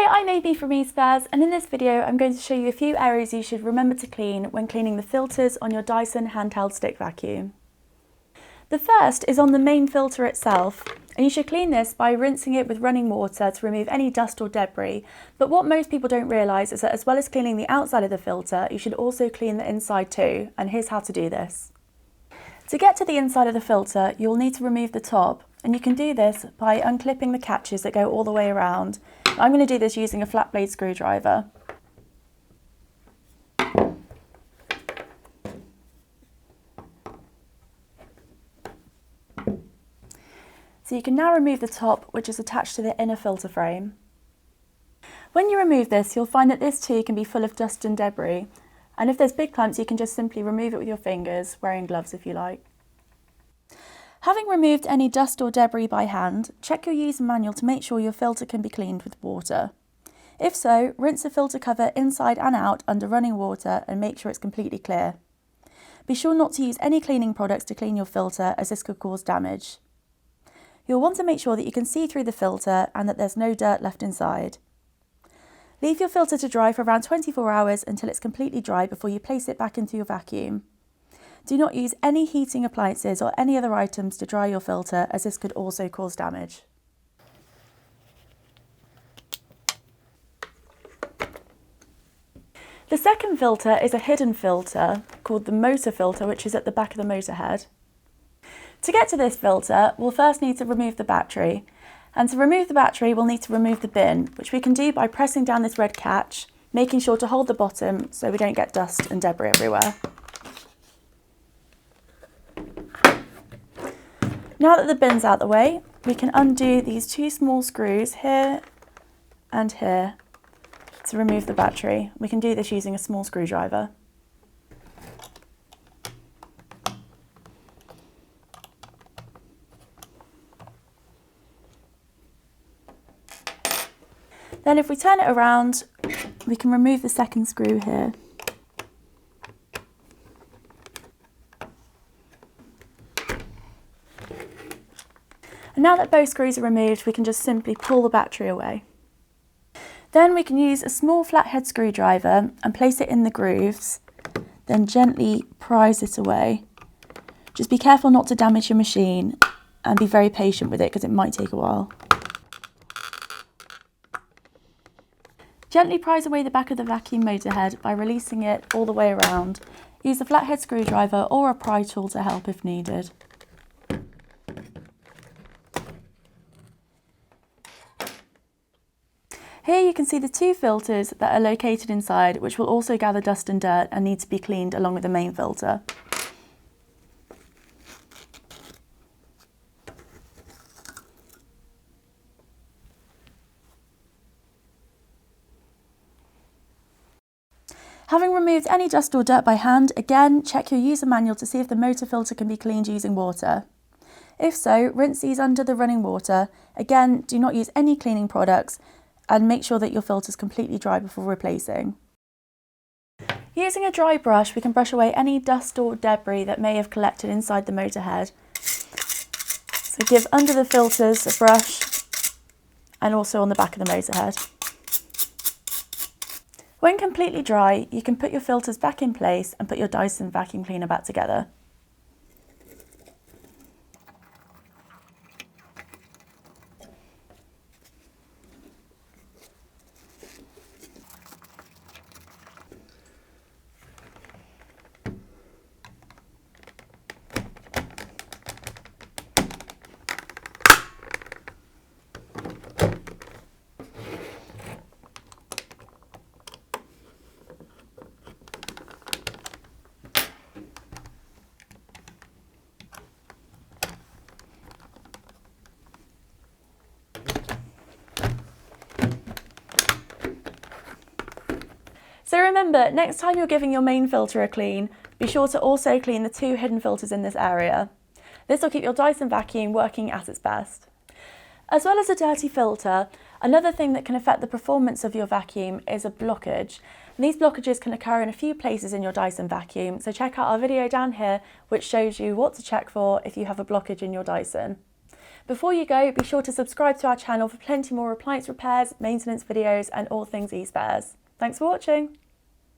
Hi, I'm Amy from eSpares, and in this video I'm going to show you a few areas you should remember to clean when cleaning the filters on your Dyson handheld stick vacuum. The first is on the main filter itself, and you should clean this by rinsing it with running water to remove any dust or debris. But what most people don't realise is that as well as cleaning the outside of the filter, you should also clean the inside too, and here's how to do this. To get to the inside of the filter, you'll need to remove the top, and you can do this by unclipping the catches that go all the way around. I'm going to do this using a flat blade screwdriver. So you can now remove the top, which is attached to the inner filter frame. When you remove this, you'll find that this too can be full of dust and debris, and if there's big clumps you can just simply remove it with your fingers, wearing gloves if you like. Having removed any dust or debris by hand, check your user manual to make sure your filter can be cleaned with water. If so, rinse the filter cover inside and out under running water and make sure it's completely clear. Be sure not to use any cleaning products to clean your filter, as this could cause damage. You'll want to make sure that you can see through the filter and that there's no dirt left inside. Leave your filter to dry for around 24 hours until it's completely dry before you place it back into your vacuum. Do not use any heating appliances or any other items to dry your filter, as this could also cause damage. The second filter is a hidden filter called the motor filter, which is at the back of the motor head. To get to this filter, we'll first need to remove the battery. And to remove the battery, we'll need to remove the bin, which we can do by pressing down this red catch, making sure to hold the bottom so we don't get dust and debris everywhere. Now that the bin's out the way, we can undo these two small screws here and here to remove the battery. We can do this using a small screwdriver. Then if we turn it around, we can remove the second screw here. And now that both screws are removed, we can just simply pull the battery away. Then we can use a small flathead screwdriver and place it in the grooves, then gently prise it away. Just be careful not to damage your machine and be very patient with it because it might take a while. Gently prise away the back of the vacuum motor head by releasing it all the way around. Use a flathead screwdriver or a pry tool to help if needed. Here you can see the two filters that are located inside, which will also gather dust and dirt and need to be cleaned along with the main filter. Having removed any dust or dirt by hand, again check your user manual to see if the motor filter can be cleaned using water. If so, rinse these under the running water. Again, do not use any cleaning products and make sure that your filter is completely dry before replacing. Using a dry brush, we can brush away any dust or debris that may have collected inside the motor head. So give under the filters a brush and also on the back of the motor head. When completely dry, you can put your filters back in place and put your Dyson vacuum cleaner back together. So remember, next time you're giving your main filter a clean, be sure to also clean the two hidden filters in this area. This will keep your Dyson vacuum working at its best. As well as a dirty filter, another thing that can affect the performance of your vacuum is a blockage. And these blockages can occur in a few places in your Dyson vacuum, so check out our video down here which shows you what to check for if you have a blockage in your Dyson. Before you go, be sure to subscribe to our channel for plenty more appliance repairs, maintenance videos and all things eSpares. Thanks for watching.